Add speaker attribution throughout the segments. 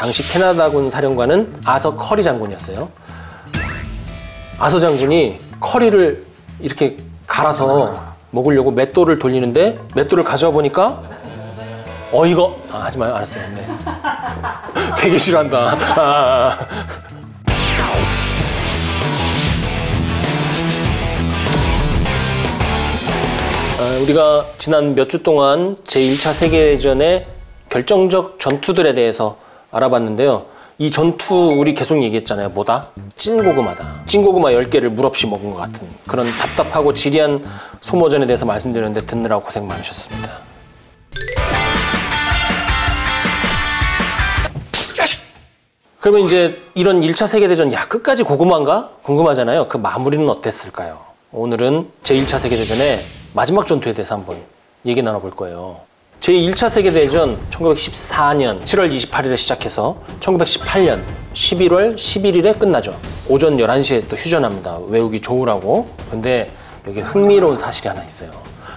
Speaker 1: 당시 캐나다군 사령관은 아서 커리 장군이었어요. 아서 장군이 커리를 이렇게 갈아서 먹으려고 맷돌을 돌리는데 맷돌을 가져와 보니까 이거 하지 마요. 알았어요. 네. 되게 싫어한다. 우리가 지난 몇 주 동안 제1차 세계대전의 결정적 전투들에 대해서 알아봤는데요. 이 전투 우리 계속 얘기했잖아요. 뭐다? 찐고구마다. 찐고구마 10개를 물없이 먹은 것 같은 그런 답답하고 지리한 소모전에 대해서 말씀드렸는데 듣느라고 고생 많으셨습니다. 그러면 이제 이런 1차 세계대전 끝까지 고구마인가? 궁금하잖아요. 그 마무리는 어땠을까요? 오늘은 제1차 세계대전의 마지막 전투에 대해서 한번 얘기 나눠볼 거예요. 제1차 세계대전 1914년 7월 28일에 시작해서 1918년 11월 11일에 끝나죠. 오전 11시에 또 휴전합니다. 외우기 좋으라고. 근데 여기 흥미로운 사실이 하나 있어요.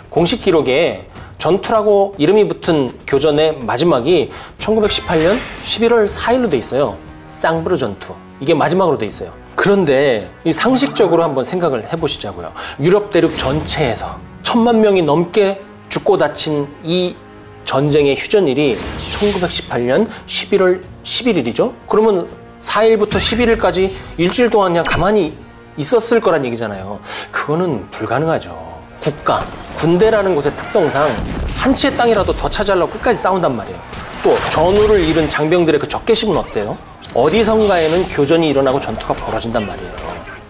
Speaker 1: 공식 기록에 전투라고 이름이 붙은 교전의 마지막이 1918년 11월 4일로 돼 있어요. 쌍브르 전투. 이게 마지막으로 돼 있어요. 그런데 이 상식적으로 한번 생각을 해보시자고요. 유럽 대륙 전체에서 1000만 명이 넘게 죽고 다친 이 전쟁의 휴전일이 1918년 11월 11일이죠. 그러면 4일부터 11일까지 일주일 동안 그냥 가만히 있었을 거란 얘기잖아요. 그거는 불가능하죠. 국가, 군대라는 곳의 특성상 한 치의 땅이라도 더 차지하려고 끝까지 싸운단 말이에요. 또 전우를 잃은 장병들의 그 적개심은 어때요? 어디선가에는 교전이 일어나고 전투가 벌어진단 말이에요.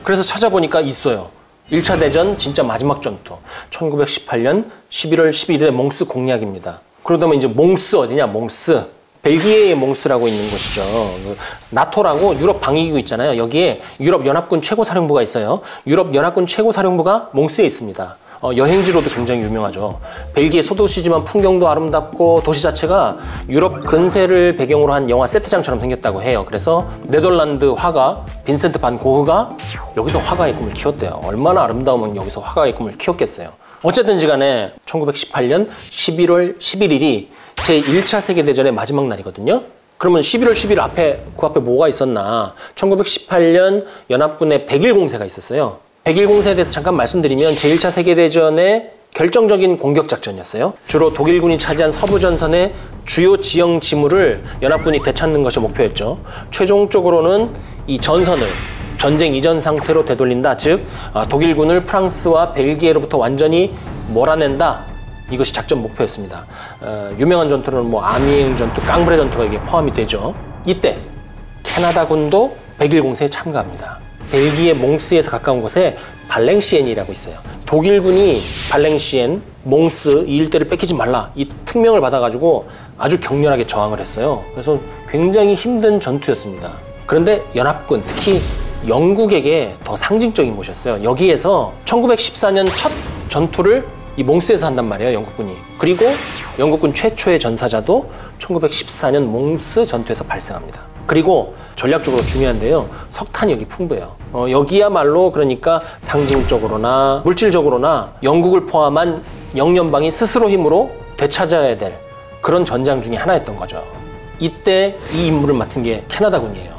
Speaker 1: 그래서 찾아보니까 있어요. 1차 대전 진짜 마지막 전투 1918년 11월 11일의 몽스 공략입니다. 그러다 보면 이제 몽스 어디냐? 몽스. 벨기에의 몽스라고 있는 곳이죠. 나토라고 유럽 방위기구 있잖아요. 여기에 유럽 연합군 최고사령부가 있어요. 유럽 연합군 최고사령부가 몽스에 있습니다. 여행지로도 굉장히 유명하죠. 벨기에 소도시지만 풍경도 아름답고 도시 자체가 유럽 근세를 배경으로 한 영화 세트장처럼 생겼다고 해요. 그래서 네덜란드 화가 빈센트 반 고흐가 여기서 화가의 꿈을 키웠대요. 얼마나 아름다우면 여기서 화가의 꿈을 키웠겠어요. 어쨌든지 간에 1918년 11월 11일이 제1차 세계대전의 마지막 날이거든요. 그러면 11월 10일 그 앞에 뭐가 있었나? 1918년 연합군의 100일 공세가 있었어요. 100일 공세에 대해서 잠깐 말씀드리면 제1차 세계대전의 결정적인 공격작전이었어요. 주로 독일군이 차지한 서부전선의 주요 지형 지물을 연합군이 되찾는 것이 목표였죠. 최종적으로는 이 전선을 전쟁 이전 상태로 되돌린다. 즉 독일군을 프랑스와 벨기에로부터 완전히 몰아낸다. 이것이 작전 목표였습니다. 유명한 전투로는 뭐 아미엥 전투, 깡브레 전투가 이게 포함이 되죠. 이때 캐나다군도 100일 공세에 참가합니다. 벨기에 몽스에서 가까운 곳에 발랭시엔이라고 있어요. 독일군이 발랭시엔, 몽스 이 일대를 뺏기지 말라 이 특명을 받아가지고 아주 격렬하게 저항을 했어요. 그래서 굉장히 힘든 전투였습니다. 그런데 연합군, 특히 영국에게 더 상징적인 곳이었어요. 여기에서 1914년 첫 전투를 이 몽스에서 한단 말이에요, 영국군이. 그리고 영국군 최초의 전사자도 1914년 몽스 전투에서 발생합니다. 그리고 전략적으로 중요한데요. 석탄이 여기 풍부해요. 여기야말로 그러니까 상징적으로나 물질적으로나 영국을 포함한 영연방이 스스로 힘으로 되찾아야 될 그런 전장 중에 하나였던 거죠. 이때 이 임무를 맡은 게 캐나다군이에요.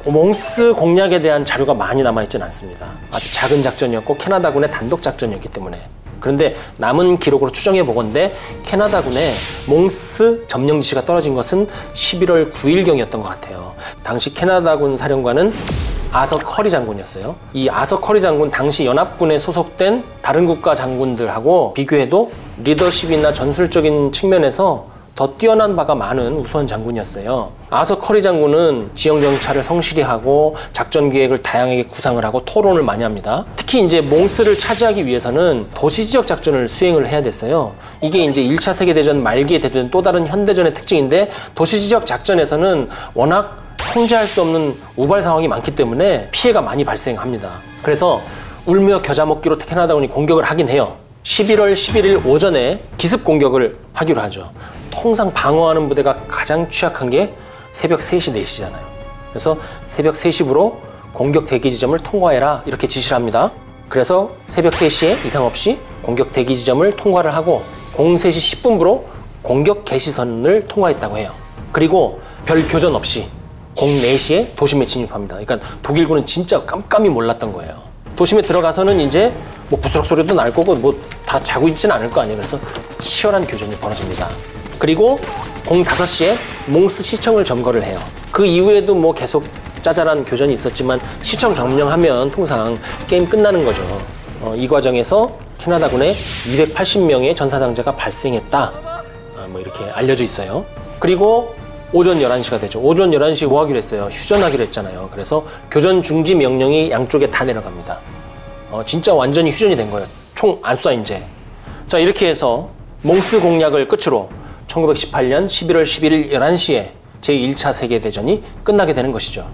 Speaker 1: 몽스 공략에 대한 자료가 많이 남아있지는 않습니다. 아주 작은 작전이었고 캐나다군의 단독 작전이었기 때문에. 그런데 남은 기록으로 추정해 보건대 캐나다군의 몽스 점령 지시가 떨어진 것은 11월 9일경이었던 것 같아요. 당시 캐나다군 사령관은 아서 커리 장군이었어요. 이 아서 커리 장군 당시 연합군에 소속된 다른 국가 장군들하고 비교해도 리더십이나 전술적인 측면에서 더 뛰어난 바가 많은 우수한 장군이었어요. 아서 커리 장군은 지형 정찰을 성실히 하고 작전 계획을 다양하게 구상을 하고 토론을 많이 합니다. 특히 이제 몽스를 차지하기 위해서는 도시 지역 작전을 수행을 해야 됐어요. 이게 이제 1차 세계대전 말기에 대두된 또 다른 현대전의 특징인데 도시 지역 작전에서는 워낙 통제할 수 없는 우발 상황이 많기 때문에 피해가 많이 발생합니다. 그래서 울며 겨자 먹기로 캐나다군이 공격을 하긴 해요. 11월 11일 오전에 기습 공격을 하기로 하죠. 통상 방어하는 부대가 가장 취약한 게 새벽 3시, 4시잖아요. 그래서 새벽 3시부로 공격 대기 지점을 통과해라 이렇게 지시를 합니다. 그래서 새벽 3시에 이상 없이 공격 대기 지점을 통과를 하고 03시 10분부로 공격 개시선을 통과했다고 해요. 그리고 별 교전 없이 04시에 도심에 진입합니다. 그러니까 독일군은 진짜 깜깜이 몰랐던 거예요. 도심에 들어가서는 이제 뭐 부스럭 소리도 날 거고 뭐 다 자고 있지는 않을 거 아니에요. 그래서 치열한 교전이 벌어집니다. 그리고 05시에 몽스 시청을 점거를 해요. 그 이후에도 뭐 계속 짜잘한 교전이 있었지만 시청 점령하면 통상 게임 끝나는 거죠. 이 과정에서 캐나다군에 280명의 전사상자가 발생했다. 뭐 이렇게 알려져 있어요. 그리고 오전 11시가 되죠. 오전 11시에 뭐 하기로 했어요? 휴전하기로 했잖아요. 그래서 교전 중지 명령이 양쪽에 다 내려갑니다. 진짜 완전히 휴전이 된 거예요. 총 안 쏴 이제. 자, 이렇게 해서 몽스 공략을 끝으로 1918년 11월 11일 11시에 제1차 세계대전이 끝나게 되는 것이죠.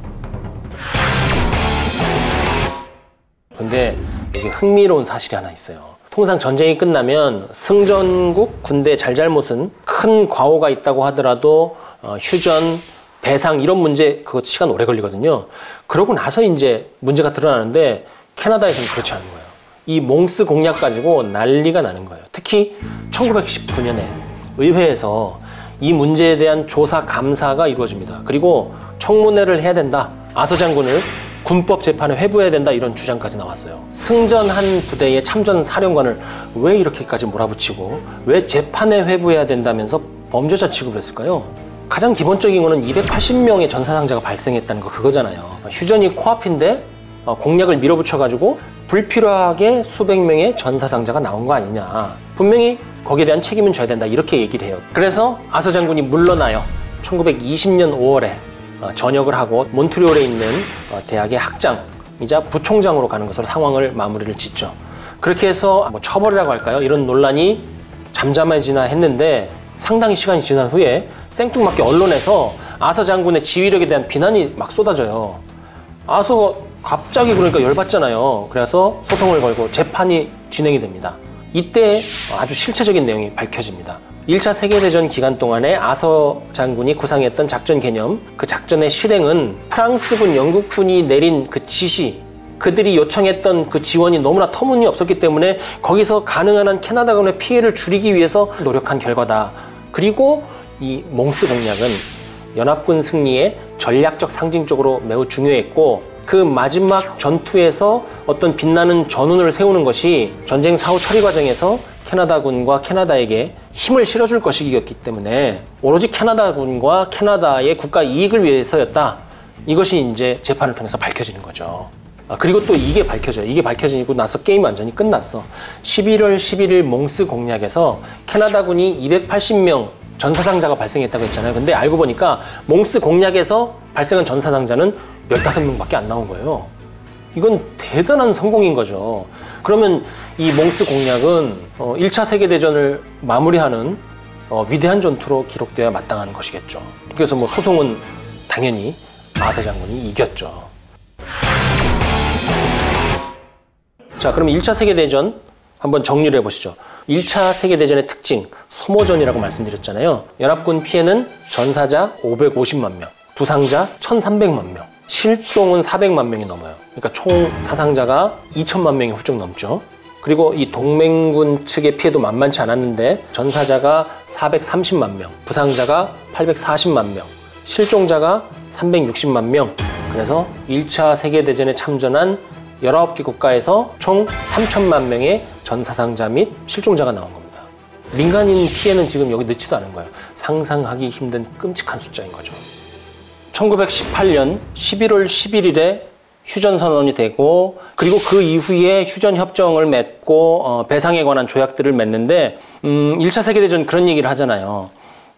Speaker 1: 근데 이게 흥미로운 사실이 하나 있어요. 통상 전쟁이 끝나면 승전국 군대 잘잘못은 큰 과오가 있다고 하더라도 휴전, 배상 이런 문제 그거 시간 오래 걸리거든요. 그러고 나서 이제 문제가 드러나는데 캐나다에서는 그렇지 않은 거예요. 이 몽스 공략 가지고 난리가 나는 거예요. 특히 1919년에 의회에서 이 문제에 대한 조사 감사가 이루어집니다. 그리고 청문회를 해야 된다. 아서 장군을 군법 재판에 회부해야 된다. 이런 주장까지 나왔어요. 승전한 부대의 참전 사령관을 왜 이렇게까지 몰아붙이고 왜 재판에 회부해야 된다면서 범죄자 취급을 했을까요? 가장 기본적인 거는 280명의 전사상자가 발생했다는 거 그거잖아요. 휴전이 코앞인데 공략을 밀어붙여가지고 불필요하게 수백 명의 전사상자가 나온 거 아니냐. 분명히 거기에 대한 책임은 져야 된다. 이렇게 얘기를 해요. 그래서 아서 장군이 물러나요. 1920년 5월에 전역을 하고 몬트리올에 있는 대학의 학장이자 부총장으로 가는 것으로 상황을 마무리를 짓죠. 그렇게 해서 뭐 처벌이라고 할까요? 이런 논란이 잠잠해지나 했는데 상당히 시간이 지난 후에 생뚱맞게 언론에서 아서 장군의 지휘력에 대한 비난이 막 쏟아져요. 아서가 갑자기 그러니까 열받잖아요. 그래서 소송을 걸고 재판이 진행이 됩니다. 이때 아주 실체적인 내용이 밝혀집니다. 1차 세계대전 기간 동안에 아서 장군이 구상했던 작전 개념, 그 작전의 실행은 프랑스군, 영국군이 내린 그 지시, 그들이 요청했던 그 지원이 너무나 터무니없었기 때문에 거기서 가능한 한 캐나다군의 피해를 줄이기 위해서 노력한 결과다. 그리고 이 몽스 공략은 연합군 승리의 전략적 상징적으로 매우 중요했고 그 마지막 전투에서 어떤 빛나는 전운을 세우는 것이 전쟁 사후 처리 과정에서 캐나다군과 캐나다에게 힘을 실어줄 것이었기 때문에 오로지 캐나다군과 캐나다의 국가 이익을 위해서였다. 이것이 이제 재판을 통해서 밝혀지는 거죠. 그리고 또 이게 밝혀져요. 이게 밝혀지고 나서 게임이 완전히 끝났어. 11월 11일 몽스 공략에서 캐나다군이 280명 전사상자가 발생했다고 했잖아요. 근데 알고 보니까 몽스 공략에서 발생한 전사상자는 15명밖에 안 나온 거예요. 이건 대단한 성공인 거죠. 그러면 이 몽스 공략은 1차 세계대전을 마무리하는 위대한 전투로 기록되어야 마땅한 것이겠죠. 그래서 뭐 소송은 당연히 아서 장군이 이겼죠. 자, 그럼 1차 세계대전 한번 정리를 해보시죠. 1차 세계대전의 특징, 소모전이라고 말씀드렸잖아요. 연합군 피해는 전사자 550만 명, 부상자 1,300만 명, 실종은 400만 명이 넘어요. 그러니까 총 사상자가 2천만 명이 훌쩍 넘죠. 그리고 이 동맹군 측의 피해도 만만치 않았는데 전사자가 430만 명, 부상자가 840만 명, 실종자가 360만 명. 그래서 1차 세계대전에 참전한 19개 국가에서 총 3천만 명의 전사상자 및 실종자가 나온 겁니다. 민간인 피해는 지금 여기 넣지도 않은 거예요. 상상하기 힘든 끔찍한 숫자인 거죠. 1918년 11월 11일에 휴전 선언이 되고 그리고 그 이후에 휴전 협정을 맺고 배상에 관한 조약들을 맺는데 1차 세계대전 그런 얘기를 하잖아요.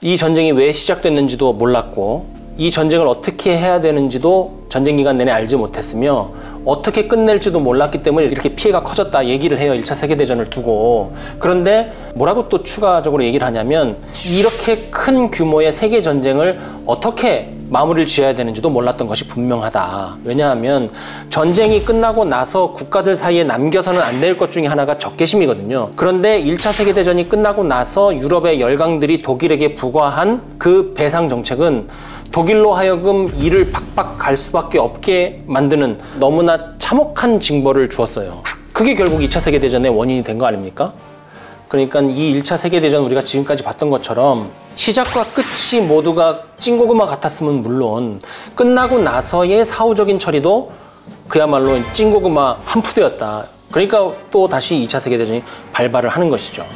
Speaker 1: 이 전쟁이 왜 시작됐는지도 몰랐고 이 전쟁을 어떻게 해야 되는지도 전쟁 기간 내내 알지 못했으며 어떻게 끝낼지도 몰랐기 때문에 이렇게 피해가 커졌다 얘기를 해요. 1차 세계대전을 두고. 그런데 뭐라고 또 추가적으로 얘기를 하냐면 이렇게 큰 규모의 세계 전쟁을 어떻게 마무리를 지어야 되는지도 몰랐던 것이 분명하다. 왜냐하면 전쟁이 끝나고 나서 국가들 사이에 남겨서는 안 될 것 중에 하나가 적개심이거든요. 그런데 1차 세계대전이 끝나고 나서 유럽의 열강들이 독일에게 부과한 그 배상 정책은 독일로 하여금 이를 박박 갈 수밖에 없게 만드는 너무나 참혹한 징벌을 주었어요. 그게 결국 2차 세계대전의 원인이 된 거 아닙니까? 그러니까 이 1차 세계대전 우리가 지금까지 봤던 것처럼 시작과 끝이 모두가 찐고구마 같았으면 물론 끝나고 나서의 사후적인 처리도 그야말로 찐고구마 한 푸대였다. 그러니까 또 다시 2차 세계대전이 발발을 하는 것이죠.